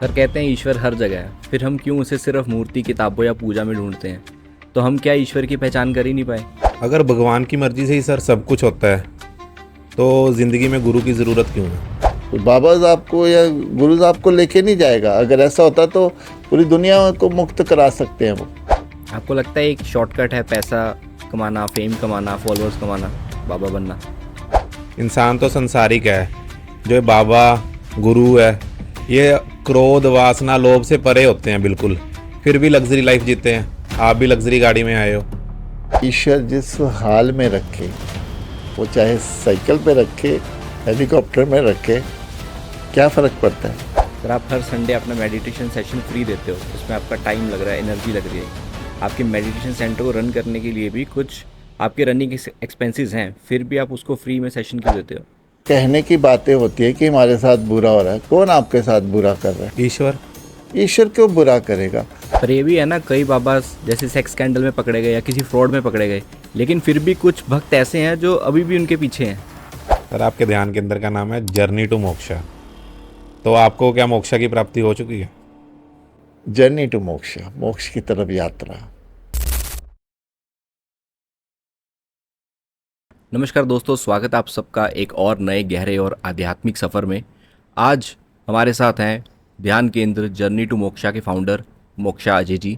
Sir कहते हैं ईश्वर हर जगह है, फिर हम क्यों उसे सिर्फ मूर्ति, किताबों या पूजा में ढूंढते हैं? तो हम क्या ईश्वर की पहचान कर ही नहीं पाए? अगर भगवान की मर्जी से ही सर सब कुछ होता है तो ज़िंदगी में गुरु की ज़रूरत क्यों है? तो बाबा साहब को या गुरु साहब को लेके नहीं जाएगा। अगर ऐसा होता तो पूरी दुनिया को मुक्त करा सकते हैं वो। आपको लगता है एक शॉर्टकट है पैसा कमाना, फेम कमाना, फॉलोअर्स कमाना, बाबा बनना? इंसान तो संसारिक है। जो बाबा गुरु है ये क्रोध, वासना, लोभ से परे होते हैं बिल्कुल, फिर भी लग्जरी लाइफ जीते हैं। आप भी लग्जरी गाड़ी में आए हो। ईश्वर जिस हाल में रखे, वो चाहे साइकिल पे रखे, हेलीकॉप्टर में रखे, क्या फ़र्क पड़ता है। सर आप हर संडे अपना मेडिटेशन सेशन फ्री देते हो, उसमें आपका टाइम लग रहा है, एनर्जी लग रही है। आपके मेडिटेशन सेंटर को रन करने के लिए भी कुछ आपके रनिंग एक्सपेंसेस हैं, फिर भी आप उसको फ्री में सेशन क्यों देते हो? कहने की बातें होती है कि हमारे साथ बुरा हो रहा है। कौन आपके साथ बुरा कर रहा है? ईश्वर। ईश्वर क्यों बुरा करेगा? पर ये भी है ना, कई बाबा जैसे सेक्स स्कैंडल में पकड़े गए या किसी फ्रॉड में पकड़े गए, लेकिन फिर भी कुछ भक्त ऐसे हैं जो अभी भी उनके पीछे हैं। सर आपके ध्यान केंद्र का नाम है जर्नी टू मोक्षा। तो आपको क्या मोक्षा की प्राप्ति हो चुकी है? जर्नी टू मोक्ष, मोक्ष की तरफ यात्रा। नमस्कार दोस्तों, स्वागत है आप सबका एक और नए गहरे और आध्यात्मिक सफ़र में। आज हमारे साथ हैं ध्यान केंद्र जर्नी टू मोक्षा के फाउंडर मोक्षा अजय जी।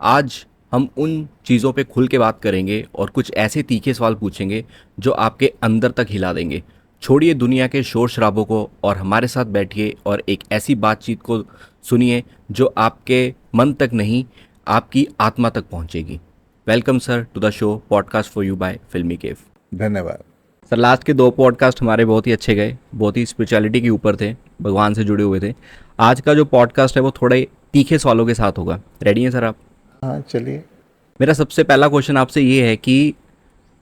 आज हम उन चीज़ों पे खुल के बात करेंगे और कुछ ऐसे तीखे सवाल पूछेंगे जो आपके अंदर तक हिला देंगे। छोड़िए दुनिया के शोर शराबों को और हमारे साथ बैठिए और एक ऐसी बातचीत को सुनिए जो आपके मन तक नहीं, आपकी आत्मा तक पहुंचेगी। Welcome sir to the show podcast for you by filmy cave. धन्यवाद। सर लास्ट के 2 पॉडकास्ट हमारे बहुत ही अच्छे गए, बहुत ही स्पिरिचुअलिटी के ऊपर थे, भगवान से जुड़े हुए थे। आज का जो पॉडकास्ट है वो थोड़े तीखे सवालों के साथ होगा। रेडी हैं सर आप? हाँ चलिए। मेरा सबसे पहला क्वेश्चन आपसे ये है कि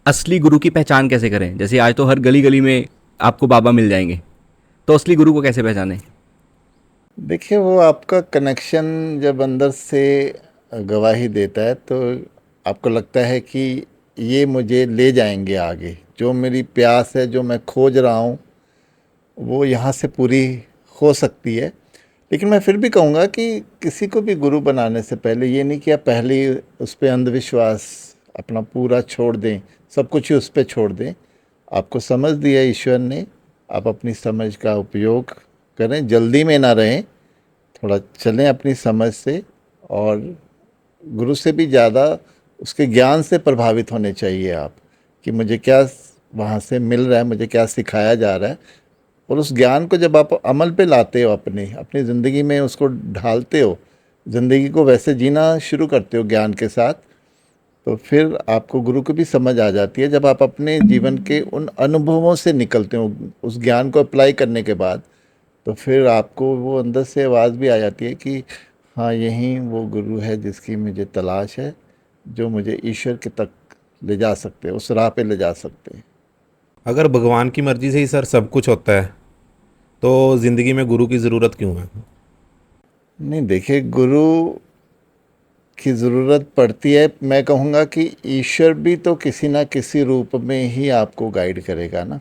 असली गुरु की पहचान कैसे करें? जैसे आज तो हर गली गली में आपको बाबा मिल जाएंगे, तो असली गुरु को कैसे पहचानें? देखिए, वो आपका कनेक्शन जब अंदर से गवाही देता है तो आपको लगता है कि ये मुझे ले जाएंगे आगे। जो मेरी प्यास है, जो मैं खोज रहा हूँ, वो यहाँ से पूरी हो सकती है। लेकिन मैं फिर भी कहूँगा कि किसी को भी गुरु बनाने से पहले ये नहीं कि आप पहले ही उस पर अंधविश्वास अपना पूरा छोड़ दें, सब कुछ ही उस पर छोड़ दें। आपको समझ दिया ईश्वर ने, आप अपनी समझ का उपयोग करें, जल्दी में ना रहें, थोड़ा चलें अपनी समझ से। और गुरु से भी ज़्यादा उसके ज्ञान से प्रभावित होने चाहिए आप, कि मुझे क्या वहाँ से मिल रहा है, मुझे क्या सिखाया जा रहा है। और उस ज्ञान को जब आप अमल पे लाते हो, अपनी ज़िंदगी में उसको ढालते हो, ज़िंदगी को वैसे जीना शुरू करते हो ज्ञान के साथ, तो फिर आपको गुरु की भी समझ आ जाती है। जब आप अपने जीवन के उन अनुभवों से निकलते हो, उस ज्ञान को अप्लाई करने के बाद, तो फिर आपको वो अंदर से आवाज़ भी आ जाती है कि हाँ, यही वो गुरु है जिसकी मुझे तलाश है, जो मुझे ईश्वर के तक ले जा सकते हैं, उस राह पे ले जा सकते हैं। अगर भगवान की मर्जी से ही सर सब कुछ होता है तो ज़िंदगी में गुरु की ज़रूरत क्यों है? नहीं, देखिए, गुरु की ज़रूरत पड़ती है। मैं कहूँगा कि ईश्वर भी तो किसी ना किसी रूप में ही आपको गाइड करेगा ना।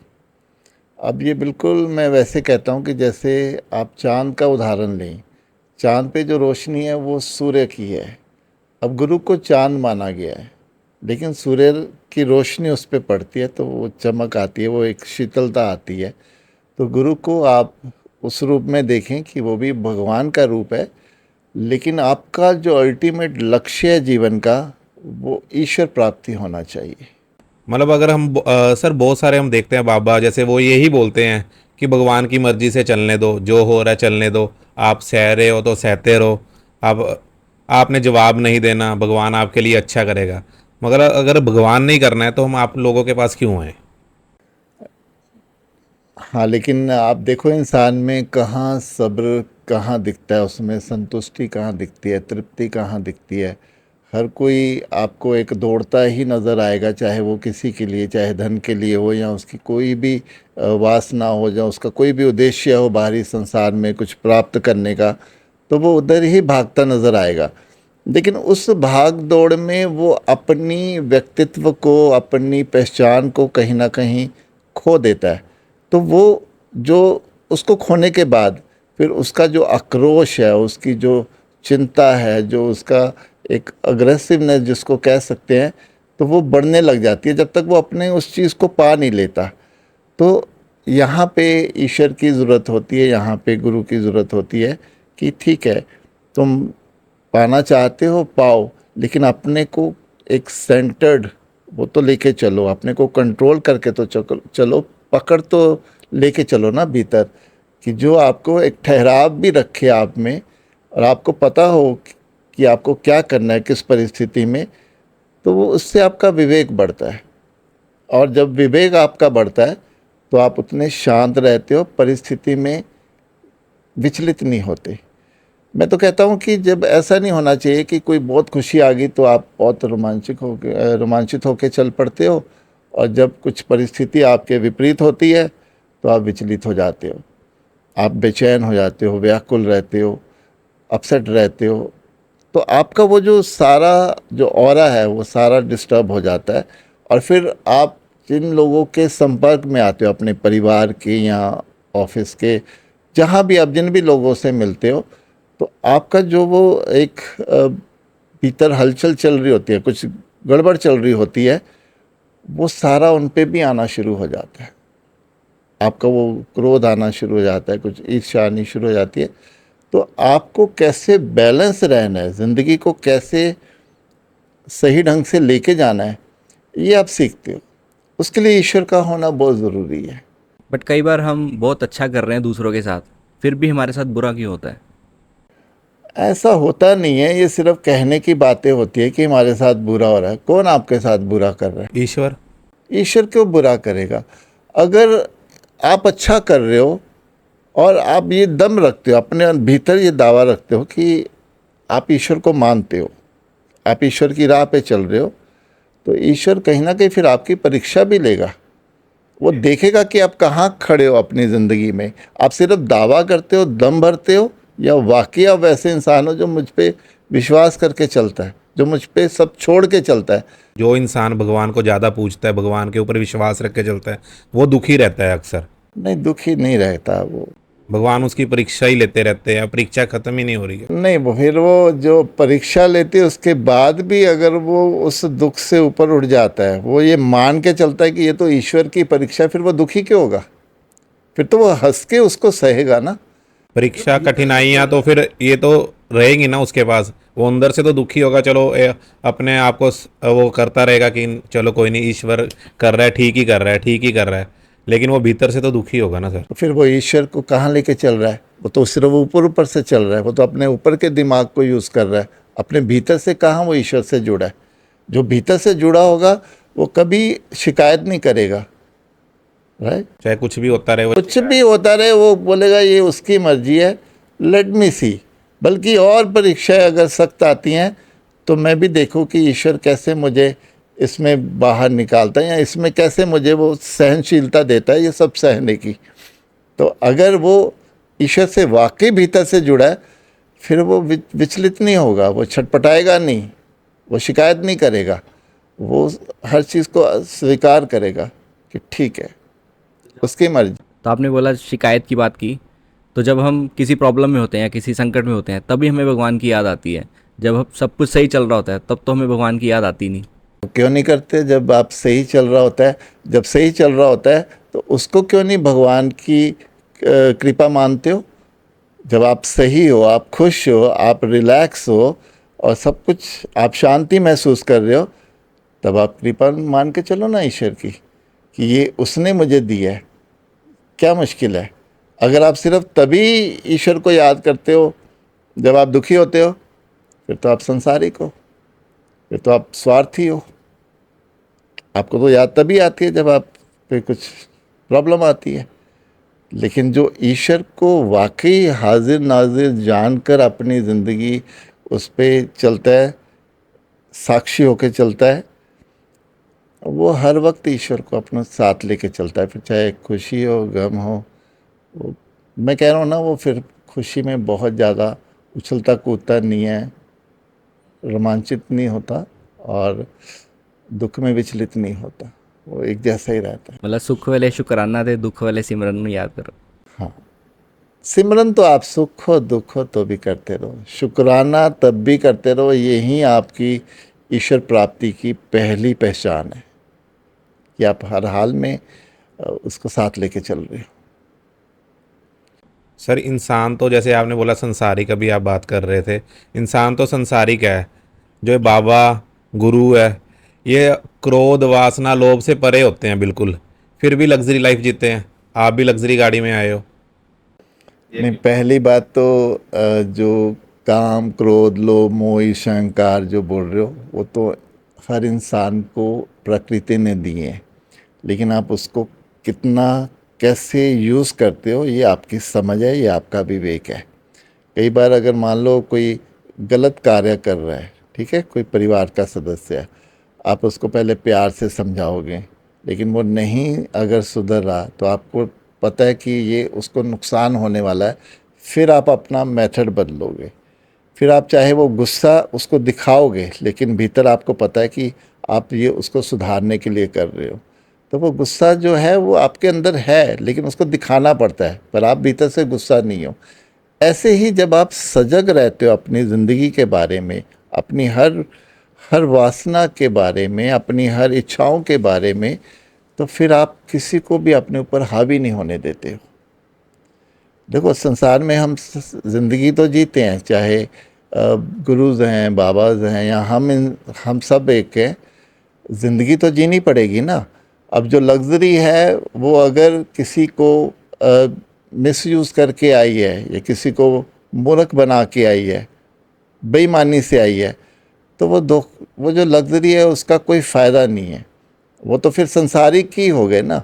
अब ये बिल्कुल मैं वैसे कहता हूँ कि जैसे आप चाँद का उदाहरण लें, चाँद पे जो रोशनी है वो सूर्य की है। अब गुरु को चाँद माना गया है, लेकिन सूर्य की रोशनी उस पे पड़ती है तो वो चमक आती है, वो एक शीतलता आती है। तो गुरु को आप उस रूप में देखें कि वो भी भगवान का रूप है, लेकिन आपका जो अल्टीमेट लक्ष्य है जीवन का, वो ईश्वर प्राप्ति होना चाहिए। मतलब अगर हम सर बहुत सारे हम देखते हैं बाबा, जैसे वो यही बोलते हैं कि भगवान की मर्जी से चलने दो, जो हो रहा है चलने दो, आप सह रहे हो तो सहते रहो, आप आपने जवाब नहीं देना, भगवान आपके लिए अच्छा करेगा। मगर अगर भगवान नहीं करना है तो हम आप लोगों के पास क्यों आए? हाँ, लेकिन आप देखो इंसान में कहाँ सब्र कहाँ दिखता है, उसमें संतुष्टि कहाँ दिखती है, तृप्ति कहाँ दिखती है। हर कोई आपको एक दौड़ता ही नज़र आएगा, चाहे वो किसी के लिए, चाहे धन के लिए हो या उसकी कोई भी वासना हो, या उसका कोई भी उद्देश्य हो बाहरी संसार में कुछ प्राप्त करने का, तो वो उधर ही भागता नज़र आएगा। लेकिन उस भाग दौड़ में वो अपनी व्यक्तित्व को, अपनी पहचान को कहीं ना कहीं खो देता है। तो वो जो उसको खोने के बाद फिर उसका जो आक्रोश है, उसकी जो चिंता है, जो उसका एक अग्रेसिवनेस जिसको कह सकते हैं, तो वो बढ़ने लग जाती है जब तक वो अपने उस चीज़ को पा नहीं लेता। तो यहाँ पे ईश्वर की ज़रूरत होती है, यहाँ पे गुरु की ज़रूरत होती है कि ठीक है, तुम पाना चाहते हो पाओ, लेकिन अपने को एक सेंटर्ड वो तो लेके चलो, अपने को कंट्रोल करके तो चलो, पकड़ तो लेके चलो ना भीतर, कि जो आपको एक ठहराव भी रखे आप में, और आपको पता हो कि आपको क्या करना है किस परिस्थिति में। तो वो उससे आपका विवेक बढ़ता है, और जब विवेक आपका बढ़ता है तो आप उतने शांत रहते हो, परिस्थिति में विचलित नहीं होते। मैं तो कहता हूँ कि जब ऐसा नहीं होना चाहिए कि कोई बहुत खुशी आ गई तो आप बहुत रोमांचित होकर चल पड़ते हो, और जब कुछ परिस्थिति आपके विपरीत होती है तो आप विचलित हो जाते हो, आप बेचैन हो जाते हो, व्याकुल रहते हो, अपसेट रहते हो। तो आपका वो जो सारा जो ऑरा है वो सारा डिस्टर्ब हो जाता है, और फिर आप जिन लोगों के संपर्क में आते हो, अपने परिवार के या ऑफिस के, जहाँ भी आप जिन भी लोगों से मिलते हो, तो आपका जो वो एक भीतर हलचल चल रही होती है, कुछ गड़बड़ चल रही होती है, वो सारा उन पे भी आना शुरू हो जाता है। आपका वो क्रोध आना शुरू हो जाता है, कुछ ईर्ष्या आनी शुरू हो जाती है। तो आपको कैसे बैलेंस रहना है, ज़िंदगी को कैसे सही ढंग से लेके जाना है, ये आप सीखते हो। उसके लिए ईश्वर का होना बहुत ज़रूरी है। बट कई बार हम बहुत अच्छा कर रहे हैं दूसरों के साथ, फिर भी हमारे साथ बुरा क्यों होता है? ऐसा होता नहीं है, ये सिर्फ कहने की बातें होती है कि हमारे साथ बुरा हो रहा है। कौन आपके साथ बुरा कर रहा है? ईश्वर। ईश्वर क्यों बुरा करेगा? अगर आप अच्छा कर रहे हो और आप ये दम रखते हो, अपने भीतर ये दावा रखते हो कि आप ईश्वर को मानते हो, आप ईश्वर की राह पे चल रहे हो, तो ईश्वर कहीं ना कहीं फिर आपकी परीक्षा भी लेगा। वो देखेगा कि आप कहाँ खड़े हो अपनी ज़िंदगी में। आप सिर्फ दावा करते हो, दम भरते हो, या वाकई आप वैसे इंसान हो जो मुझ पे विश्वास करके चलता है, जो मुझ पे सब छोड़ के चलता है। जो इंसान भगवान को ज़्यादा पूजता है, भगवान के ऊपर विश्वास रख के चलता है, वो दुखी रहता है अक्सर। नहीं, दुखी नहीं रहता वो। भगवान उसकी परीक्षा ही लेते रहते हैं, परीक्षा खत्म ही नहीं हो रही है। नहीं, वो फिर वो जो परीक्षा लेते है उसके बाद भी अगर वो उस दुख से ऊपर उठ जाता है, वो ये मान के चलता है कि ये तो ईश्वर की परीक्षा, फिर वो दुखी क्यों होगा? फिर तो वो हंस के उसको सहेगा ना। परीक्षा कठिनाइयाँ तो फिर ये तो रहेंगी ना उसके पास। वो अंदर से तो दुखी होगा, चलो अपने आप को वो करता रहेगा कि चलो कोई नहीं, ईश्वर कर रहा है, ठीक ही कर रहा है, ठीक ही कर रहा है, लेकिन वो भीतर से तो दुखी होगा ना सर। तो फिर वो ईश्वर को कहाँ लेके चल रहा है? वो तो सिर्फ ऊपर ऊपर से चल रहा है, वो तो अपने ऊपर के दिमाग को यूज़ कर रहा है, अपने भीतर से कहाँ वो ईश्वर से जुड़ा है। जो भीतर से जुड़ा होगा वो कभी शिकायत नहीं करेगा, राइट? चाहे कुछ भी होता रहे वो। कुछ भी होता रहे वो बोलेगा ये उसकी मर्जी है, लेट मी सी। बल्कि और परीक्षाएं अगर सख्त आती हैं तो मैं भी देखूं कि ईश्वर कैसे मुझे इसमें बाहर निकालता है, या इसमें कैसे मुझे वो सहनशीलता देता है ये सब सहने की। तो अगर वो ईश्वर से वाकई भीतर से जुड़ा है, फिर वो विचलित नहीं होगा, वो छटपटाएगा नहीं, वो शिकायत नहीं करेगा, वो हर चीज़ को स्वीकार करेगा कि ठीक है, उसकी मर्जी। तो आपने बोला शिकायत की बात की, तो जब हम किसी प्रॉब्लम में होते हैं या किसी संकट में होते हैं तभी हमें भगवान की याद आती है। जब हम सब कुछ सही चल रहा होता है तब तो हमें भगवान की याद आती नहीं। क्यों नहीं करते? जब आप सही चल रहा होता है, जब सही चल रहा होता है तो उसको क्यों नहीं भगवान की कृपा मानते हो? जब आप सही हो, आप खुश हो, आप रिलैक्स हो और सब कुछ आप शांति महसूस कर रहे हो, तब आप कृपा मान के चलो ना ईश्वर की, कि ये उसने मुझे दी है। क्या मुश्किल है? अगर आप सिर्फ तभी ईश्वर को याद करते हो जब आप दुखी होते हो, फिर तो आप संसारिक हो, फिर तो आप स्वार्थी हो। आपको तो याद तभी आती है जब आप पे कुछ प्रॉब्लम आती है। लेकिन जो ईश्वर को वाकई हाजिर नाजिर जानकर अपनी ज़िंदगी उस पे चलता है, साक्षी होकर चलता है, वो हर वक्त ईश्वर को अपने साथ लेके चलता है, फिर चाहे खुशी हो, गम हो। वो मैं कह रहा हूँ ना, वो फिर खुशी में बहुत ज़्यादा उछलता कूदता नहीं है, रोमांचित नहीं होता, और दुख में विचलित नहीं होता, वो एक जैसा ही रहता है। मतलब सुख वाले शुक्राना दे, दुख वाले सिमरन ਨੂੰ याद करो। हाँ, सिमरन तो आप सुख हो दुख हो तो भी करते रहो, शुक्राना तब भी करते रहो। यही आपकी ईश्वर प्राप्ति की पहली पहचान है कि आप हर हाल में उसको साथ लेके चल रहे हो। सर इंसान तो जैसे आपने बोला संसारिक, अभी आप बात कर रहे थे, इंसान तो संसारिक है। जो ये बाबा गुरु है, ये क्रोध वासना लोभ से परे होते हैं बिल्कुल, फिर भी लग्जरी लाइफ जीते हैं। आप भी लग्जरी गाड़ी में आए हो। नहीं, पहली बात तो जो काम क्रोध लोभ मोह ईर्ष्या अहंकार जो बोल रहे हो वो तो हर इंसान को प्रकृति ने दिए हैं, लेकिन आप उसको कितना कैसे यूज़ करते हो ये आपकी समझ है, ये आपका विवेक है। कई बार अगर मान लो कोई गलत कार्य कर रहा है, ठीक है, कोई परिवार का सदस्य है, आप उसको पहले प्यार से समझाओगे, लेकिन वो नहीं अगर सुधर रहा तो आपको पता है कि ये उसको नुकसान होने वाला है, फिर आप अपना मेथड बदलोगे। फिर आप चाहे वो गुस्सा उसको दिखाओगे, लेकिन भीतर आपको पता है कि आप ये उसको सुधारने के लिए कर रहे हो। तो वो गुस्सा जो है वो आपके अंदर है, लेकिन उसको दिखाना पड़ता है, पर आप भीतर से गुस्सा नहीं हो। ऐसे ही जब आप सजग रहते हो अपनी ज़िंदगी के बारे में, अपनी हर हर वासना के बारे में, अपनी हर इच्छाओं के बारे में, तो फिर आप किसी को भी अपने ऊपर हावी नहीं होने देते हो। देखो, संसार में हम ज़िंदगी तो जीते हैं, चाहे गुरुज हैं, बाबाज हैं, या हम सब एक हैं। ज़िंदगी तो जीनी पड़ेगी ना। अब जो लग्ज़री है वो अगर किसी को मिसयूज़ करके आई है या किसी को मूर्ख बना के आई है, बेईमानी से आई है, तो वो जो लग्ज़री है उसका कोई फ़ायदा नहीं है। वो तो फिर संसारिक ही हो गए ना।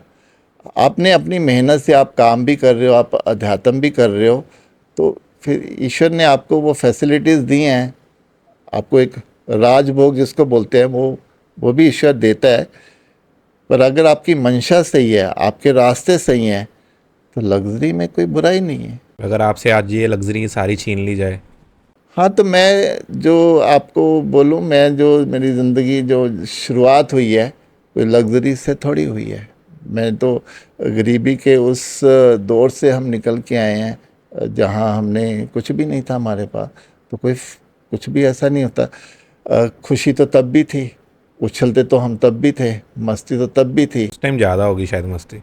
आपने अपनी मेहनत से आप काम भी कर रहे हो, आप अध्यात्म भी कर रहे हो, तो फिर ईश्वर ने आपको वो फैसिलिटीज़ दी हैं। आपको एक राजभोग जिसको बोलते हैं वो भी ईश्वर देता है। पर अगर आपकी मंशा सही है, आपके रास्ते सही हैं, तो लग्ज़री में कोई बुराई नहीं है। अगर आपसे आज ये लग्जरी सारी छीन ली जाए। हाँ, तो मैं जो आपको बोलूँ, मैं जो मेरी ज़िंदगी जो शुरुआत हुई है कोई लग्ज़री से थोड़ी हुई है। मैं तो गरीबी के उस दौर से हम निकल के आए हैं जहाँ हमने कुछ भी नहीं था हमारे पास। तो कुछ भी ऐसा नहीं होता। खुशी तो तब भी थी, उछलते तो हम तब भी थे, मस्ती तो तब भी थी, उस टाइम ज़्यादा होगी शायद मस्ती।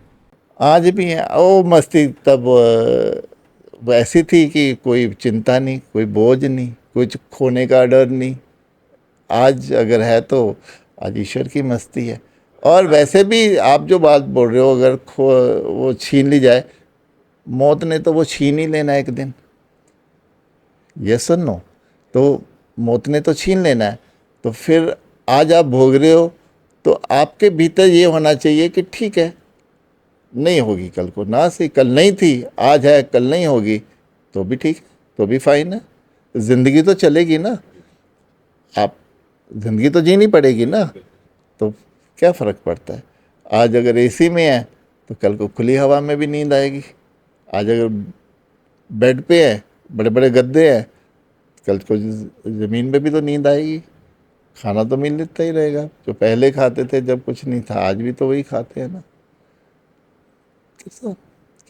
आज भी है। ओ मस्ती तब वैसी थी कि कोई चिंता नहीं, कोई बोझ नहीं, कुछ खोने का डर नहीं। आज अगर है तो आज ईश्वर की मस्ती है। और वैसे भी आप जो बात बोल रहे हो, अगर वो छीन ली जाए, मौत ने तो वो छीन ही लेना है एक दिन। ये सुनो, तो मौत ने तो छीन लेना है। तो फिर आज आप भोग रहे हो तो आपके भीतर ये होना चाहिए कि ठीक है, नहीं होगी कल को, ना सही कल नहीं थी, आज है कल नहीं होगी, तो भी ठीक है, तो भी फाइन है। ज़िंदगी तो चलेगी ना, आप ज़िंदगी तो जीनी पड़ेगी ना। तो क्या फ़र्क पड़ता है? आज अगर एसी में है तो कल को खुली हवा में भी नींद आएगी। आज अगर बेड पे है, बड़े बड़े गद्दे हैं, कल को ज़मीन पे भी तो नींद आएगी। खाना तो मिलता ही रहेगा, जो पहले खाते थे जब कुछ नहीं था, आज भी तो वही खाते हैं ना। तो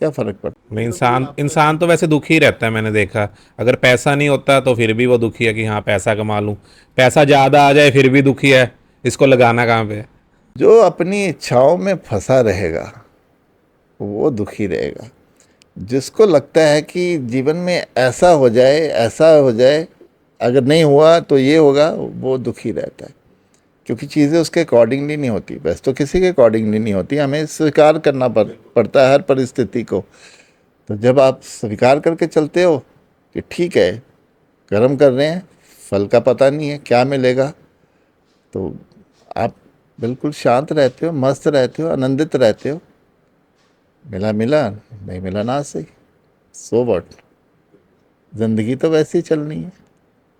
क्या फ़र्क पड़ता नहीं, इंसान इंसान तो वैसे दुखी ही रहता है, मैंने देखा। अगर पैसा नहीं होता तो फिर भी वो दुखी है कि हाँ पैसा कमा लूँ। पैसा ज़्यादा आ जाए फिर भी दुखी है, इसको लगाना कहाँ पे है। है? जो अपनी इच्छाओं में फंसा रहेगा वो दुखी रहेगा। जिसको लगता है कि जीवन में ऐसा हो जाए, ऐसा हो जाए, अगर नहीं हुआ तो ये होगा, वो दुखी रहता है। क्योंकि चीज़ें उसके अकॉर्डिंगली नहीं होती। वैसे तो किसी के अकॉर्डिंगली नहीं होती, हमें स्वीकार करना पड़ता है हर परिस्थिति को। तो जब आप स्वीकार करके चलते हो कि ठीक है, कर्म कर रहे हैं, फल का पता नहीं है क्या मिलेगा, तो आप बिल्कुल शांत रहते हो, मस्त रहते हो, आनंदित रहते हो। मिला मिला, नहीं मिला ना सही, सो व्हाट। ज़िंदगी तो वैसे ही चलनी है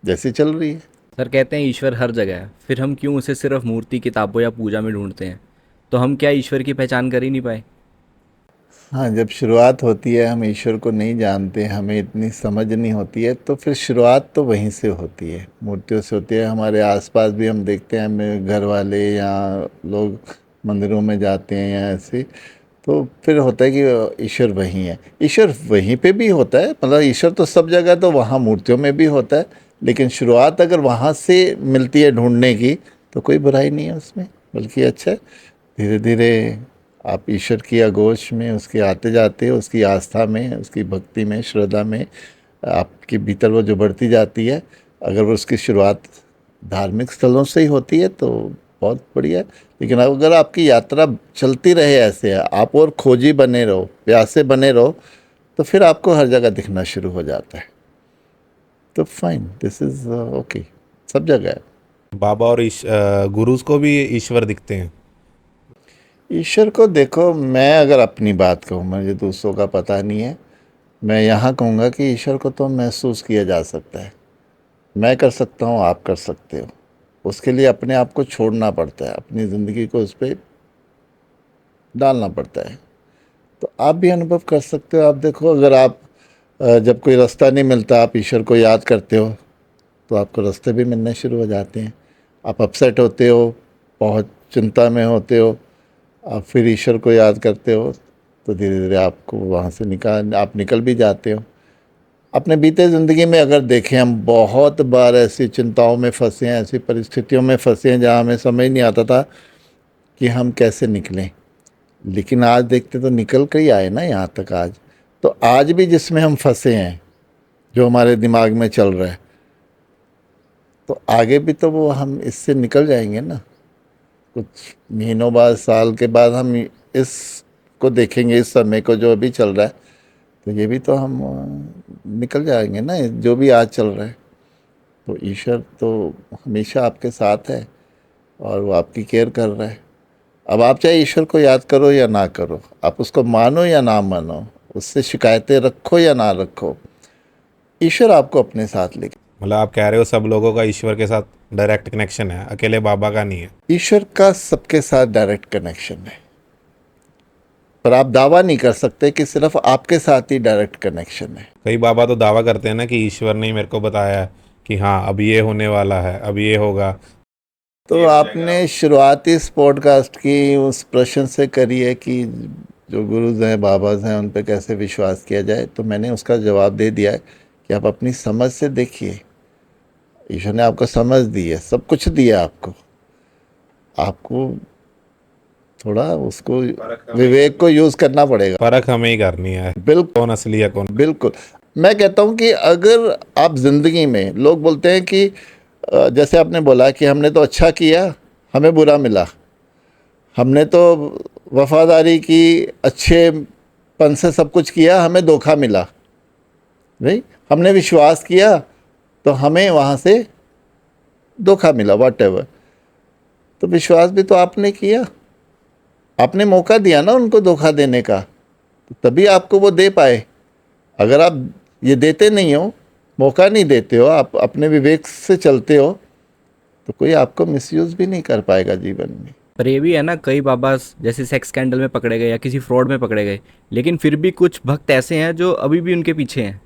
जैसी चल रही है। सर कहते हैं ईश्वर हर जगह है, फिर हम क्यों उसे सिर्फ मूर्ति किताबों या पूजा में ढूंढते हैं? तो हम क्या ईश्वर की पहचान कर ही नहीं पाए? हाँ, जब शुरुआत होती है, हम ईश्वर को नहीं जानते, हमें इतनी समझ नहीं होती है, तो फिर शुरुआत तो वहीं से होती है, मूर्तियों से होती है। हमारे आसपास भी हम देखते हैं, मेरे घर वाले या लोग मंदिरों में जाते हैं या ऐसे, तो फिर होता है कि ईश्वर वहीं है। ईश्वर वहीं पे भी होता है, मतलब ईश्वर तो सब जगह, तो वहाँ मूर्तियों में भी होता है, लेकिन शुरुआत अगर वहाँ से मिलती है ढूंढने की, तो कोई बुराई नहीं है उसमें, बल्कि अच्छा है। धीरे धीरे आप ईश्वर की आगोश में उसके आते जाते हो, उसकी आस्था में, उसकी भक्ति में, श्रद्धा में आपके भीतर वो जो बढ़ती जाती है। अगर वो उसकी शुरुआत धार्मिक स्थलों से ही होती है तो बहुत बढ़िया है। लेकिन अगर आपकी यात्रा चलती रहे ऐसे, आप और खोजी बने रहो, प्यासे बने रहो, तो फिर आपको हर जगह दिखना शुरू हो जाता है। तो फाइन, दिस इज ओके, सब जगह है। बाबा और गुरुज को भी ईश्वर दिखते हैं। ईश्वर को देखो, मैं अगर अपनी बात कहूँ, मुझे दूसरों का पता नहीं है, मैं यहाँ कहूँगा कि ईश्वर को तो महसूस किया जा सकता है। मैं कर सकता हूँ, आप कर सकते हो। उसके लिए अपने आप को छोड़ना पड़ता है, अपनी ज़िंदगी को उस पर डालना पड़ता है। तो आप भी अनुभव कर सकते हो। आप देखो, अगर आप जब कोई रास्ता नहीं मिलता, आप ईश्वर को याद करते हो, तो आपको रास्ते भी मिलने शुरू हो जाते हैं। आप अपसेट होते हो, बहुत चिंता में होते हो, आप फिर ईश्वर को याद करते हो, तो धीरे धीरे आपको वहाँ से आप निकल भी जाते हो। अपने बीते ज़िंदगी में अगर देखें, हम बहुत बार ऐसी चिंताओं में फंसे हैं, ऐसी परिस्थितियों में फंसे हैं जहाँ हमें समझ नहीं आता था कि हम कैसे निकलें। लेकिन आज देखते तो निकल कर ही आए ना यहाँ तक आज। तो आज भी जिसमें हम फंसे हैं, जो हमारे दिमाग में चल रहा है, तो आगे भी तो वो हम इससे निकल जाएंगे ना। कुछ महीनों बाद, साल के बाद हम इसको देखेंगे, इस समय को जो अभी चल रहा है, तो ये भी तो हम निकल जाएंगे ना, जो भी आज चल रहा है। तो ईश्वर तो हमेशा आपके साथ है और वो आपकी केयर कर रहा है। अब आप चाहे ईश्वर को याद करो या ना करो, आप उसको मानो या ना मानो, उससे शिकायतें रखो या ना रखो, ईश्वर आपको अपने साथ लेके। मतलब आप कह रहे हो सब लोगों का ईश्वर के साथ डायरेक्ट कनेक्शन है, अकेले बाबा का नहीं है। ईश्वर का सबके साथ डायरेक्ट कनेक्शन है, पर आप दावा नहीं कर सकते कि सिर्फ आपके साथ ही डायरेक्ट कनेक्शन है। कई बाबा तो दावा करते हैं ना कि ईश्वर ने ही मेरे को बताया है कि हाँ अब ये होने वाला है, अब ये होगा। तो आपने शुरुआती इस पॉडकास्ट की उस प्रश्न से करी है कि जो गुरुज हैं, बाबाज हैं, उन पे कैसे विश्वास किया जाए, तो मैंने उसका जवाब दे दिया है कि आप अपनी समझ से देखिए। ईश्वर ने आपको समझ दी है, सब कुछ दिया आपको। आपको थोड़ा उसको, विवेक को यूज़ करना पड़ेगा। फर्क हमें ही करनी है, बिल्कुल, कौन असली है कौन। बिल्कुल। मैं कहता हूँ कि अगर आप ज़िंदगी में, लोग बोलते हैं कि जैसे आपने बोला कि हमने तो अच्छा किया, हमें बुरा मिला, हमने तो वफादारी की, अच्छेपन से सब कुछ किया, हमें धोखा मिला। नहीं, हमने विश्वास किया तो हमें वहाँ से धोखा मिला, वॉट एवर। तो विश्वास भी तो आपने किया, आपने मौका दिया ना उनको धोखा देने का, तो तभी आपको वो दे पाए। अगर आप ये देते नहीं हो, मौका नहीं देते हो, आप अपने विवेक से चलते हो, तो कोई आपको मिसयूज़ भी नहीं कर पाएगा जीवन में। पर ये भी है ना, कई बाबा जैसे सेक्स स्कैंडल में पकड़े गए या किसी फ्रॉड में पकड़े गए, लेकिन फिर भी कुछ भक्त ऐसे हैं जो अभी भी उनके पीछे हैं।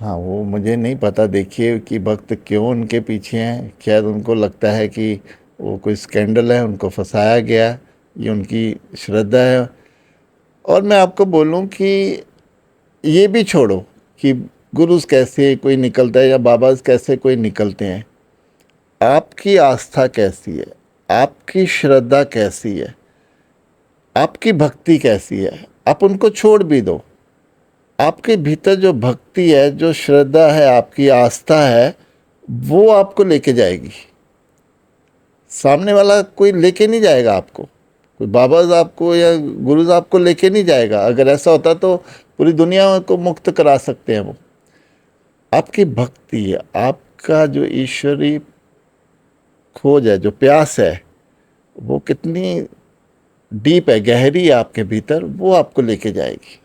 हाँ, वो मुझे नहीं पता, देखिए कि भक्त क्यों उनके पीछे हैं। शायद उनको लगता है कि वो कोई स्कैंडल है, उनको फंसाया गया, ये उनकी श्रद्धा है। और मैं आपको बोलूं कि ये भी छोड़ो कि गुरुज कैसे कोई निकलता है या बाबाज कैसे कोई निकलते हैं। आपकी आस्था कैसी है, आपकी श्रद्धा कैसी है, आपकी भक्ति कैसी है, आप उनको छोड़ भी दो। आपके भीतर जो भक्ति है, जो श्रद्धा है, आपकी आस्था है, वो आपको लेके जाएगी। सामने वाला कोई लेके नहीं जाएगा आपको, कोई बाबाज आपको या गुरुज आपको लेके नहीं जाएगा। अगर ऐसा होता तो पूरी दुनिया को मुक्त करा सकते हैं वो। आपकी भक्ति है, आपका जो ईश्वरी खोज है, जो प्यास है, वो कितनी डीप है, गहरी है आपके भीतर, वो आपको लेके जाएगी।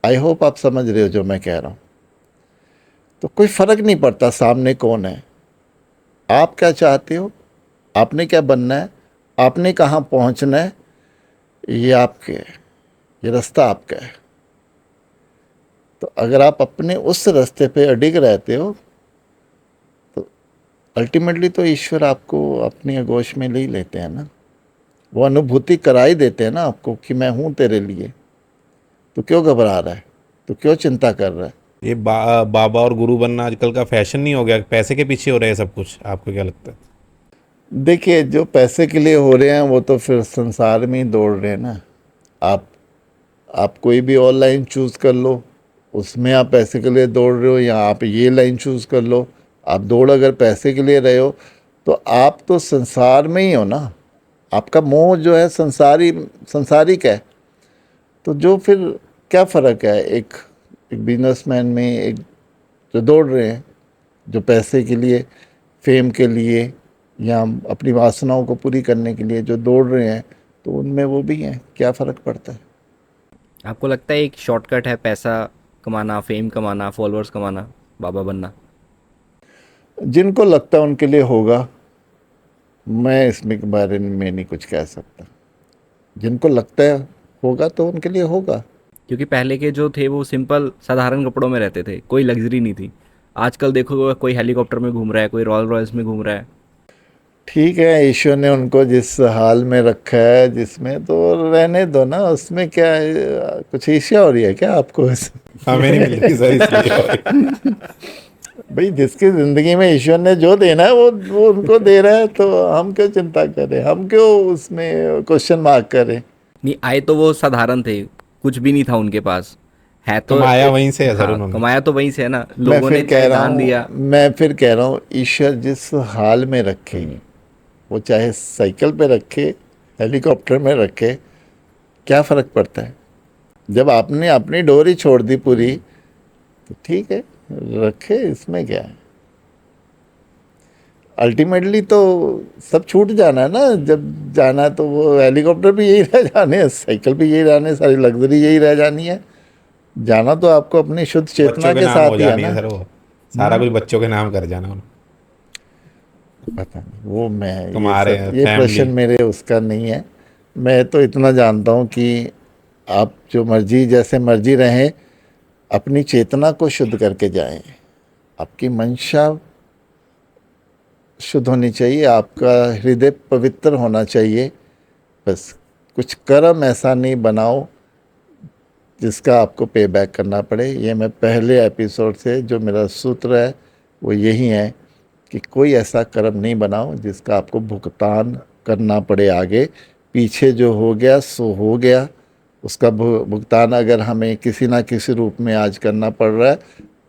आई होप आप समझ रहे हो जो मैं कह रहा हूँ। तो कोई फ़र्क नहीं पड़ता सामने कौन है, आप क्या चाहते हो, आपने क्या बनना है, आपने कहाँ पहुँचना है, ये आपके है, ये रास्ता आपका है। तो अगर आप अपने उस रास्ते पे अडिग रहते हो, तो अल्टीमेटली तो ईश्वर आपको अपनी आगोश में ले ही लेते हैं ना। वो अनुभूति करा ही देते हैं ना आपको कि मैं हूँ तेरे लिए, तो क्यों घबरा रहा है, तो क्यों चिंता कर रहा है। ये बाबा और गुरु बनना आजकल का फैशन नहीं हो गया, पैसे के पीछे हो रहे हैं सब कुछ, आपको क्या लगता है? देखिए, जो पैसे के लिए हो रहे हैं वो तो फिर संसार में ही दौड़ रहे हैं ना। आप आप कोई भी ऑनलाइन चूज़ कर लो, उसमें आप पैसे के लिए दौड़ रहे हो, या आप ये लाइन चूज़ कर लो, आप दौड़ अगर पैसे के लिए रहे हो तो आप तो संसार में ही हो ना। आपका मोह जो है संसारिक है। तो जो फिर क्या फ़र्क है एक एक बिजनेसमैन में, एक जो दौड़ रहे हैं, जो पैसे के लिए, फेम के लिए, या अपनी वासनाओं को पूरी करने के लिए जो दौड़ रहे हैं, तो उनमें वो भी हैं, क्या फ़र्क पड़ता है। आपको लगता है एक शॉर्टकट है पैसा कमाना, फेम कमाना, फॉलोअर्स कमाना, बाबा बनना? जिनको लगता है उनके लिए होगा, मैं इसमें के बारे में नहीं कुछ कह सकता। जिनको लगता है होगा तो उनके लिए होगा। क्योंकि पहले के जो थे वो सिंपल साधारण कपड़ों में रहते थे, कोई लग्जरी नहीं थी। आजकल देखो कोई हेलीकॉप्टर में घूम रहा है, कोई रॉयल रॉयल्स में घूम रहा है। ठीक है, ईश्वर ने उनको जिस हाल में रखा है, जिसमें, तो रहने दो ना, उसमें क्या है, कुछ ईर्ष्या हो रही है क्या आपको? हमें नहीं मिल रही सर, इसलिए हो रही। भाई, जिसकी ज़िंदगी में ईश्वर ने जो देना है वो उनको दे रहा है, तो हम क्यों चिंता करें, हम क्यों उसमें क्वेश्चन मार्क करें। नहीं, आए तो वो साधारण थे, कुछ भी नहीं था उनके पास। है तो कमाया वहीं से है सर हाँ, उन्होंने। कमाया तो वहीं से है ना, लोगों ने चाहे दान दिया। मैं फिर कह रहा हूँ, ईश्वर जिस हाल में रखे, वो चाहे साइकिल पे रखे, हेलीकॉप्टर में रखे, क्या फ़र्क पड़ता है। जब आपने अपनी डोरी छोड़ दी पूरी, तो ठीक है, रखे, इसमें क्या है। अल्टीमेटली तो सब छूट जाना है ना, जब जाना है तो वो हेलीकॉप्टर भी यही रह जाने हैं, साइकिल भी यही रहने, सारी लग्जरी यही रह जानी है। जाना तो आपको अपनी शुद्ध बच्चों चेतना के के नाम हो साथ ही है जानी है ना। सर, वो सारा कुछ बच्चों के नाम कर जाना उन्होंने। पता नहीं, वो मैं तुम्हारे ये फैमिली। प्रश्न मेरे उसका नहीं है। मैं तो इतना जानता हूँ कि आप जो मर्जी, जैसे मर्जी रहें, अपनी चेतना को शुद्ध करके जाएं। आपकी मंशा शुद्ध होनी चाहिए, आपका हृदय पवित्र होना चाहिए। बस कुछ कर्म ऐसा नहीं बनाओ जिसका आपको पे बैक करना पड़े। ये मैं पहले एपिसोड से जो मेरा सूत्र है वो यही है कि कोई ऐसा कर्म नहीं बनाओ जिसका आपको भुगतान करना पड़े आगे। पीछे जो हो गया सो हो गया, उसका भुगतान अगर हमें किसी ना किसी रूप में आज करना पड़ रहा है,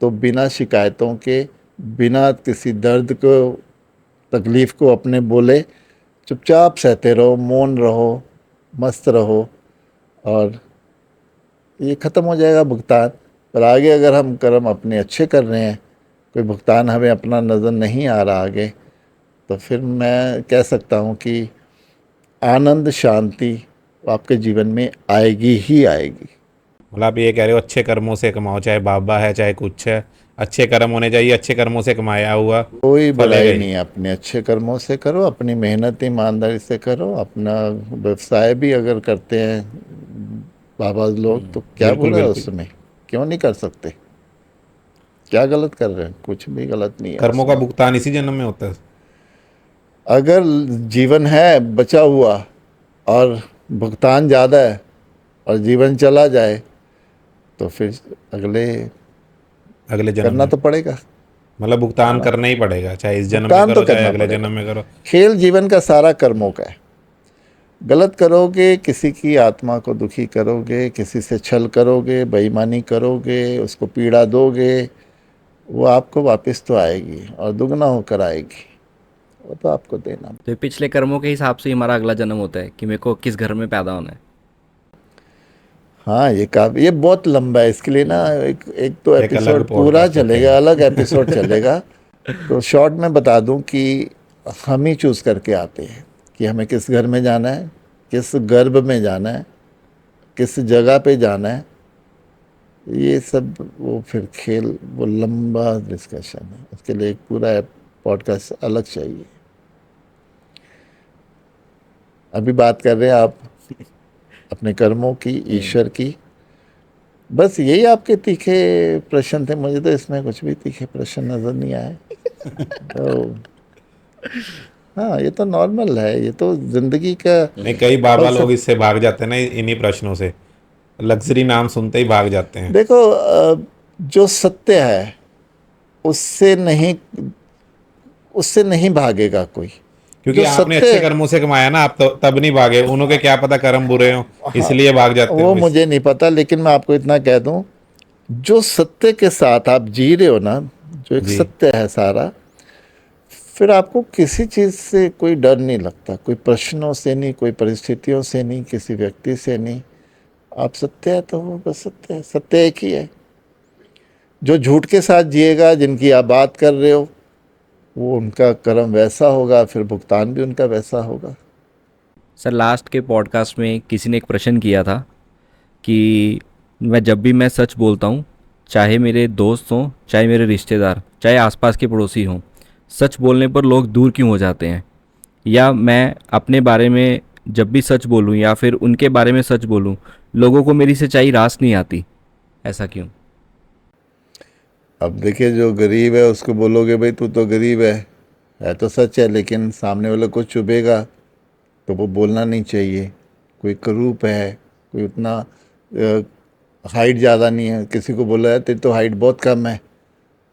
तो बिना शिकायतों के, बिना किसी दर्द को, तकलीफ़ को अपने बोले, चुपचाप सहते रहो, मौन रहो, मस्त रहो, और ये ख़त्म हो जाएगा भुगतान। पर आगे अगर हम कर्म अपने अच्छे कर रहे हैं, कोई भुगतान हमें अपना नज़र नहीं आ रहा आगे, तो फिर मैं कह सकता हूँ कि आनंद शांति आपके जीवन में आएगी ही आएगी। मतलब आप ये कह रहे हो अच्छे कर्मों से कमाओ, चाहे बाबा है चाहे कुछ है, अच्छे कर्म होने चाहिए, अच्छे कर्मों से कमाया हुआ कोई फलेगा बुराई ही। नहीं है, अपने अच्छे कर्मों से करो, अपनी मेहनत ईमानदारी से करो, अपना व्यवसाय भी अगर करते हैं बाबा लोग, तो क्या बिल्कुल बुरा है बिल्कुल। उसमें, क्यों नहीं कर सकते। क्या गलत कर रहे हैं, कुछ भी गलत नहीं है कर्मों का उसमें। भुगतान इसी जन्म में होता है। अगर जीवन है बचा हुआ और भुगतान ज़्यादा है और जीवन चला जाए, तो फिर अगले अगले जन्म करना में तो पड़ेगा। मतलब है भुगतान ना, करना ही पड़ेगा, चाहे इस जन्म में भुगतान तो करो चाहे करना अगले पड़ेगा। जन्म में करो। खेल जीवन का सारा कर्मों का है। गलत करोगे, किसी की आत्मा को दुखी करोगे, किसी से छल करोगे, बेईमानी करोगे, उसको पीड़ा दोगे, वो आपको वापस तो आएगी और दुगना होकर आएगी। वो तो आपको देना। तो ये पिछले कर्मों के हिसाब से ही हमारा अगला जन्म होता है कि मेरे को किस घर में पैदा होना है। हाँ, ये बहुत लंबा है, इसके लिए ना एक तो एक अलग एपिसोड पूरा पॉडकास्ट चलेगा, रखेंगे। अलग एपिसोड चलेगा। तो शॉर्ट में बता दूं कि हम ही चूज़ करके आते हैं कि हमें किस घर में जाना है, किस गर्भ में जाना है, किस जगह पे जाना है। ये सब वो फिर खेल, वो लंबा डिस्कशन है, उसके लिए एक पूरा पॉडकास्ट अलग चाहिए। अभी बात कर रहे हैं आप अपने कर्मों की, ईश्वर की। बस यही आपके तीखे प्रश्न थे, मुझे तो इसमें कुछ भी तीखे प्रश्न नज़र नहीं आए। तो हाँ, ये तो नॉर्मल है, ये तो ज़िंदगी का नहीं, कई बाबा लोग फलसफा। इससे भाग जाते हैं ना, इन्हीं प्रश्नों से। लग्जरी नाम सुनते ही भाग जाते हैं। देखो, जो सत्य है उससे नहीं, उससे नहीं भागेगा कोई। क्योंकि जो आपने सत्य, अच्छे कर्मों से कमाया ना, आप तो तब नहीं भागे, उन्हों के क्या पता कर्म बुरे हों, हाँ, इसलिए भाग जाते वो हो इस। मुझे नहीं पता, लेकिन मैं आपको इतना कह दूं, जो सत्य के साथ आप जी रहे हो ना, जो एक जी। सत्य है सारा, फिर आपको किसी चीज़ से कोई डर नहीं लगता, कोई प्रश्नों से नहीं, कोई परिस्थितियों से नहीं, किसी व्यक्ति से नहीं। आप सत्य है तो वो बस सत्य है, सत्य एक ही है। जो झूठ के साथ जिएगा, जिनकी आप बात कर रहे हो, वो उनका कर्म वैसा होगा, फिर भुगतान भी उनका वैसा होगा। सर लास्ट के पॉडकास्ट में किसी ने एक प्रश्न किया था कि मैं जब भी मैं सच बोलता हूँ, चाहे मेरे दोस्त हों, चाहे मेरे रिश्तेदार, चाहे आसपास के पड़ोसी हों, सच बोलने पर लोग दूर क्यों हो जाते हैं? या मैं अपने बारे में जब भी सच बोलूँ या फिर उनके बारे में सच बोलूँ, लोगों को मेरी सच्चाई रास नहीं आती, ऐसा क्यों? अब देखिए, जो गरीब है उसको बोलोगे भाई तू तो गरीब है तो सच है, लेकिन सामने वाले को चुभेगा तो वो बोलना नहीं चाहिए। कोई करूप है, कोई उतना हाइट ज़्यादा नहीं है, किसी को बोला है तेरी तो हाइट बहुत कम है,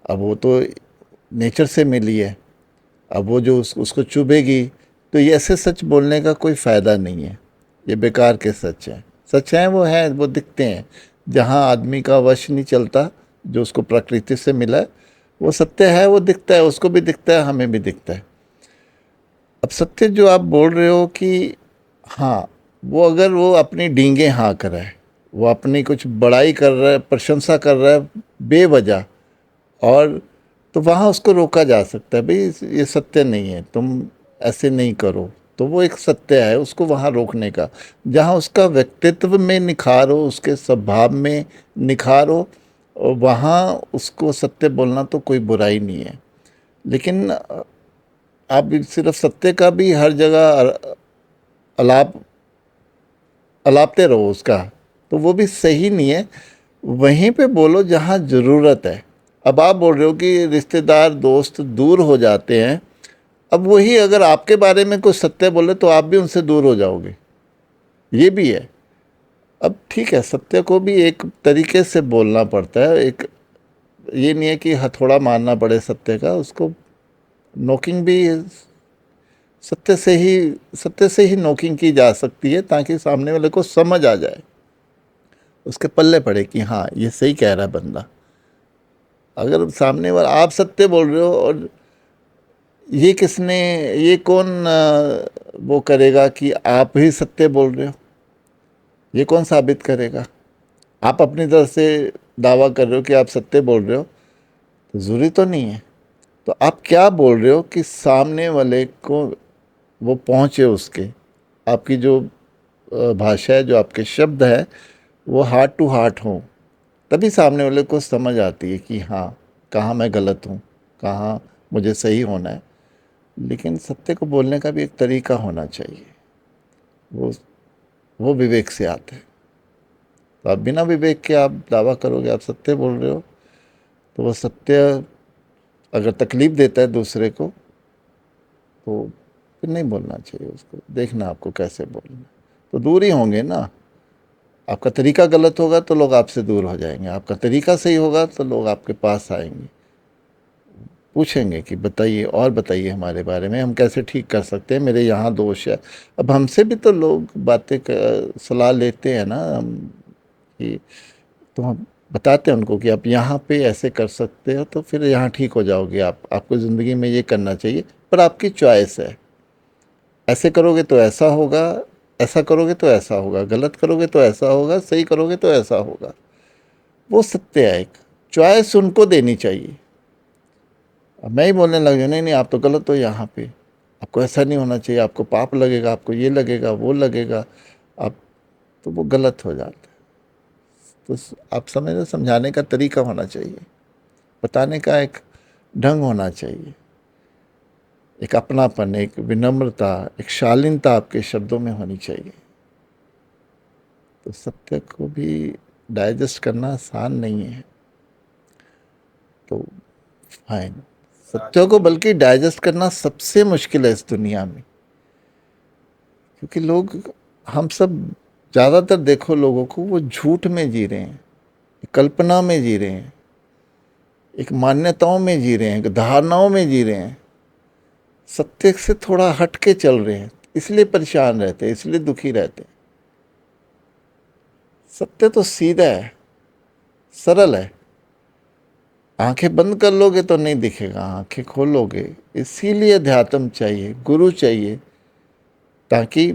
अब वो तो नेचर से मिली है, अब वो जो उसको चुभेगी, तो ये ऐसे सच बोलने का कोई फ़ायदा नहीं है। ये बेकार के सच हैं। सच हैं वो हैं, वो दिखते हैं। जहाँ आदमी का वश नहीं चलता, जो उसको प्रकृति से मिला है, वो सत्य है, वो दिखता है, उसको भी दिखता है, हमें भी दिखता है। अब सत्य जो आप बोल रहे हो कि हाँ, वो अगर वो अपनी डींगे हाँ कर रहा है, वो अपनी कुछ बड़ाई कर रहा है, प्रशंसा कर रहा है बेवजह, और तो वहाँ उसको रोका जा सकता है, भाई ये सत्य नहीं है, तुम ऐसे नहीं करो। तो वो एक सत्य है, उसको वहाँ रोकने का। जहाँ उसका व्यक्तित्व में निखार हो, उसके स्वभाव में निखार हो, और वहाँ उसको सत्य बोलना तो कोई बुराई नहीं है। लेकिन आप सिर्फ सत्य का भी हर जगह अलाप अलापते रहो उसका, तो वो भी सही नहीं है। वहीं पे बोलो जहाँ ज़रूरत है। अब आप बोल रहे हो कि रिश्तेदार दोस्त दूर हो जाते हैं, अब वही अगर आपके बारे में कुछ सत्य बोले तो आप भी उनसे दूर हो जाओगे, ये भी है। अब ठीक है, सत्य को भी एक तरीके से बोलना पड़ता है, एक, ये नहीं है कि हथौड़ा मारना पड़े सत्य का, उसको नोकिंग भी सत्य से ही नोकिंग की जा सकती है, ताकि सामने वाले को समझ आ जाए, उसके पल्ले पड़े कि हाँ ये सही कह रहा है बंदा। अगर सामने वाला, आप सत्य बोल रहे हो और ये किसने, ये कौन वो करेगा कि आप ही सत्य बोल रहे हो? ये कौन साबित करेगा? आप अपनी तरफ से दावा कर रहे हो कि आप सत्य बोल रहे हो, तो ज़रूरी तो नहीं है। तो आप क्या बोल रहे हो कि सामने वाले को वो पहुँचे, उसके, आपकी जो भाषा है, जो आपके शब्द है, वो हार्ट टू हार्ट हो, तभी सामने वाले को समझ आती है कि हाँ, कहाँ मैं गलत हूँ, कहाँ मुझे सही होना है। लेकिन सत्य को बोलने का भी एक तरीका होना चाहिए, वो वो विवेक से आता है। तो आप बिना विवेक के आप दावा करोगे आप सत्य बोल रहे हो, तो वो सत्य अगर तकलीफ देता है दूसरे को, तो फिर नहीं बोलना चाहिए उसको। देखना आपको कैसे बोलना है। तो दूर ही होंगे ना। आपका तरीका गलत होगा तो लोग आपसे दूर हो जाएंगे, आपका तरीका सही होगा तो लोग आपके पास आएंगे, पूछेंगे कि बताइए और बताइए हमारे बारे में, हम कैसे ठीक कर सकते हैं, मेरे यहाँ दोष है। अब हमसे भी तो लोग सलाह लेते हैं ना, हम कि, तो हम बताते हैं उनको कि आप यहाँ पे ऐसे कर सकते हो तो फिर यहाँ ठीक हो जाओगे आप, आपको ज़िंदगी में ये करना चाहिए, पर आपकी चॉइस है। ऐसे करोगे तो ऐसा होगा, ऐसा करोगे तो ऐसा होगा, गलत करोगे तो ऐसा होगा, सही करोगे तो ऐसा होगा। वो सत्य है, एक चॉइस उनको देनी चाहिए। अब मैं ही बोलने लग जाऊँ नहीं नहीं आप तो गलत हो यहाँ पे, आपको ऐसा नहीं होना चाहिए, आपको पाप लगेगा, आपको ये लगेगा वो लगेगा, आप, तो वो गलत हो जाता है। तो आप समझ, समझाने का तरीका होना चाहिए, बताने का एक ढंग होना चाहिए, एक अपनापन, एक विनम्रता, एक शालीनता आपके शब्दों में होनी चाहिए। तो सत्य को भी डाइजेस्ट करना आसान नहीं है। तो फाइन, सत्यों को बल्कि डाइजेस्ट करना सबसे मुश्किल है इस दुनिया में, क्योंकि लोग, हम सब ज़्यादातर देखो लोगों को, वो झूठ में जी रहे हैं, कल्पना में जी रहे हैं, एक मान्यताओं में जी रहे हैं, एक धारणाओं में जी रहे हैं, सत्य से थोड़ा हट के चल रहे हैं, इसलिए परेशान रहते हैं, इसलिए दुखी रहते हैं। सत्य तो सीधा है, सरल है। आंखें बंद कर लोगे तो नहीं दिखेगा, आंखें खोलोगे। इसीलिए अध्यात्म चाहिए, गुरु चाहिए, ताकि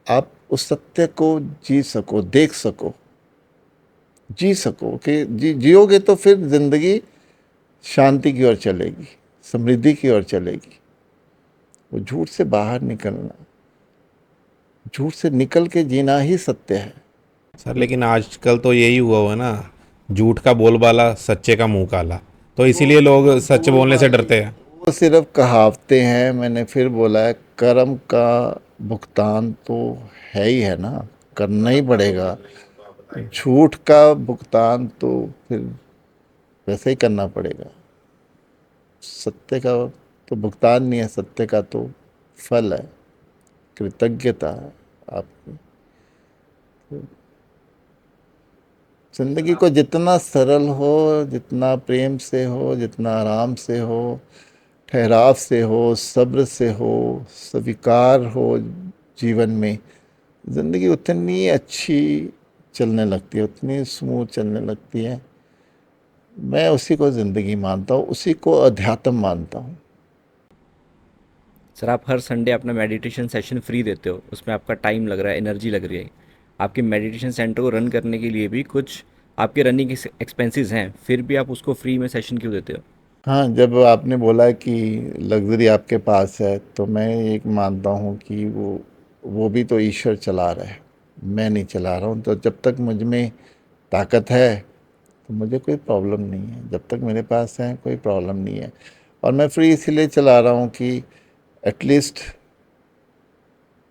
आप उस सत्य को जी सको, देख सको, जी सको। कि जियोगे तो फिर जिंदगी शांति की ओर चलेगी, समृद्धि की ओर चलेगी। वो झूठ से बाहर निकलना, झूठ से निकल के जीना ही सत्य है। सर लेकिन आजकल तो यही हुआ हुआ है ना, झूठ का बोलबाला, सच्चे का मुंह काला, तो इसीलिए लोग सच बोलने से डरते हैं। वो सिर्फ कहावतें हैं। मैंने फिर बोला है, कर्म का भुगतान तो है ही है ना, करना ही पड़ेगा। झूठ का भुगतान तो फिर वैसे ही करना पड़ेगा। सत्य का तो भुगतान नहीं है, सत्य का तो फल है, कृतज्ञता है आपकी। जिंदगी को जितना सरल हो, जितना प्रेम से हो, जितना आराम से हो, ठहराव से हो, सब्र से हो, स्वीकार हो जीवन में, ज़िंदगी उतनी अच्छी चलने लगती है, उतनी स्मूथ चलने लगती है। मैं उसी को ज़िंदगी मानता हूँ, उसी को अध्यात्म मानता हूँ। सर, आप हर संडे अपना मेडिटेशन सेशन फ्री देते हो, उसमें आपका टाइम लग रहा है, एनर्जी लग रही है। आपके मेडिटेशन सेंटर को रन करने के लिए भी कुछ आपके रनिंग एक्सपेंसेस हैं, फिर भी आप उसको फ्री में सेशन क्यों देते हो? हाँ, जब आपने बोला कि लग्ज़री आपके पास है, तो मैं एक मानता हूँ कि वो भी तो ईश्वर चला रहा है, मैं नहीं चला रहा हूँ। तो जब तक मुझ में ताकत है तो मुझे कोई प्रॉब्लम नहीं है, जब तक मेरे पास है कोई प्रॉब्लम नहीं है। और मैं फ्री इसीलिए चला रहा हूँ कि एटलीस्ट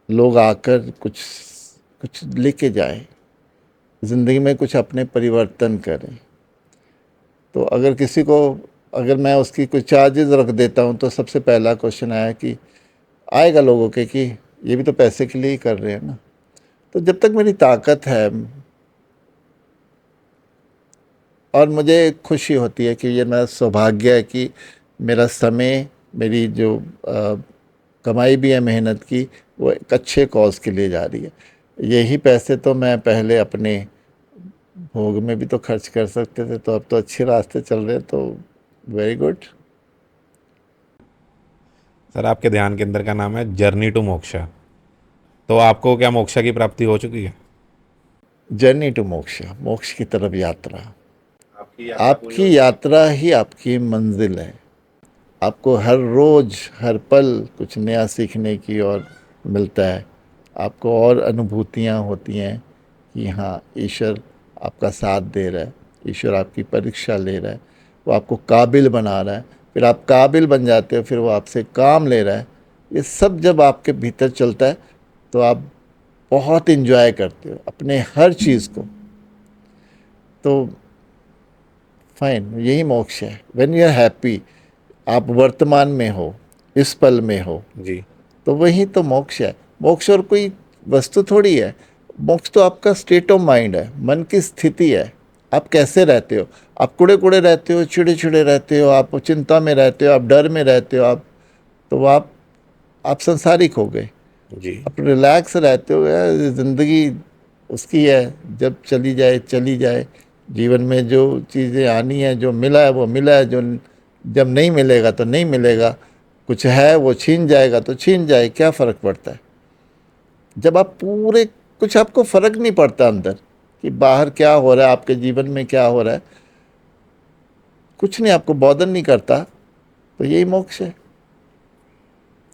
लोग आकर कुछ कुछ लेके जाएं, ज़िंदगी में कुछ अपने परिवर्तन करें। तो अगर किसी को, अगर मैं उसकी कुछ चार्जेस रख देता हूँ, तो सबसे पहला क्वेश्चन आया कि आएगा लोगों के कि ये भी तो पैसे के लिए ही कर रहे हैं ना। तो जब तक मेरी ताकत है, और मुझे खुशी होती है कि ये मेरा सौभाग्य है कि मेरा समय, मेरी जो कमाई भी है मेहनत की, वो एक अच्छे कॉज के लिए जा रही है। यही पैसे तो मैं पहले अपने भोग में भी तो खर्च कर सकते थे, तो अब तो अच्छे रास्ते चल रहे हैं, तो वेरी गुड। सर आपके ध्यान केंद्र का नाम है जर्नी टू मोक्षा, तो आपको क्या मोक्षा की प्राप्ति हो चुकी है? जर्नी टू मोक्ष, मोक्ष की तरफ यात्रा। आपकी यात्रा ही आपकी मंजिल है। आपको हर रोज़, हर पल कुछ नया सीखने की और मिलता है। आपको और अनुभूतियाँ होती हैं कि हाँ, ईश्वर आपका साथ दे रहा है, ईश्वर आपकी परीक्षा ले रहा है, वो आपको काबिल बना रहा है। फिर आप काबिल बन जाते हो, फिर वो आपसे काम ले रहा है। ये सब जब आपके भीतर चलता है, तो आप बहुत इन्जॉय करते हो अपने हर चीज़ को। तो फाइन, यही मोक्ष है। व्हेन यू आर हैप्पी, आप वर्तमान में हो, इस पल में हो, जी। तो वही तो मोक्ष है। मोक्ष और कोई वस्तु थोड़ी है। मोक्ष तो आपका स्टेट ऑफ माइंड है, मन की स्थिति है। आप कैसे रहते हो? आप कुड़े कुड़े रहते हो, चिड़े चिड़े रहते हो, आप चिंता में रहते हो, आप डर में रहते हो, आप तो आप संसारिक हो गए। जी। आप रिलैक्स रहते हो, यार ज़िंदगी उसकी है, जब चली जाए चली जाए। जीवन में जो चीज़ें आनी है, जो मिला है वो मिला है, जो जब नहीं मिलेगा तो नहीं मिलेगा। कुछ है वो छीन जाएगा तो छीन जाए, क्या फ़र्क पड़ता है? जब आप पूरे, कुछ आपको फ़र्क नहीं पड़ता अंदर कि बाहर क्या हो रहा है, आपके जीवन में क्या हो रहा है, कुछ नहीं आपको बॉदर नहीं करता, तो यही मोक्ष है।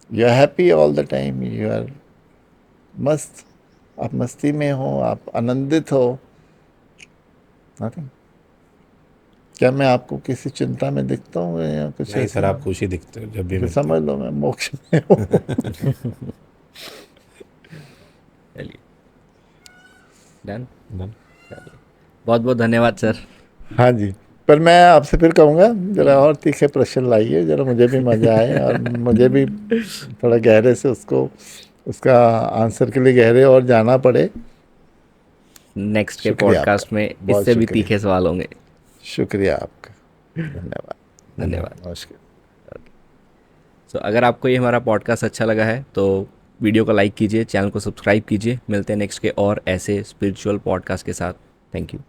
You are happy all the time, you are मस्त, आप मस्ती में हो, आप आनंदित हो। Nothing। क्या मैं आपको किसी चिंता में दिखता हूँ या कुछ नहीं सर, ऐसे? आप खुश ही दिखते हो जब भी फिर मिलते समझ हैं। लो मैं मोक्ष में हूँ। चलिए, डन। धन- चलिए, बहुत बहुत धन्यवाद सर। हाँ जी। पर मैं आपसे फिर कहूँगा जरा और तीखे प्रश्न लाइए, जरा मुझे भी मज़ा आए और मुझे भी थोड़ा गहरे से उसका आंसर के लिए गहरे और जाना पड़े। नेक्स्ट के शुक्रिया पॉडकास्ट आपका, में बहुत इससे भी शुक्रिया। तीखे सवाल होंगे। शुक्रिया आपका, धन्यवाद। धन्यवाद। नमस्कार। सो अगर आपको ये हमारा पॉडकास्ट अच्छा लगा है तो वीडियो को लाइक कीजिए, चैनल को सब्सक्राइब कीजिए। मिलते हैं नेक्स्ट के और ऐसे स्पिरिचुअल पॉडकास्ट के साथ। Thank you.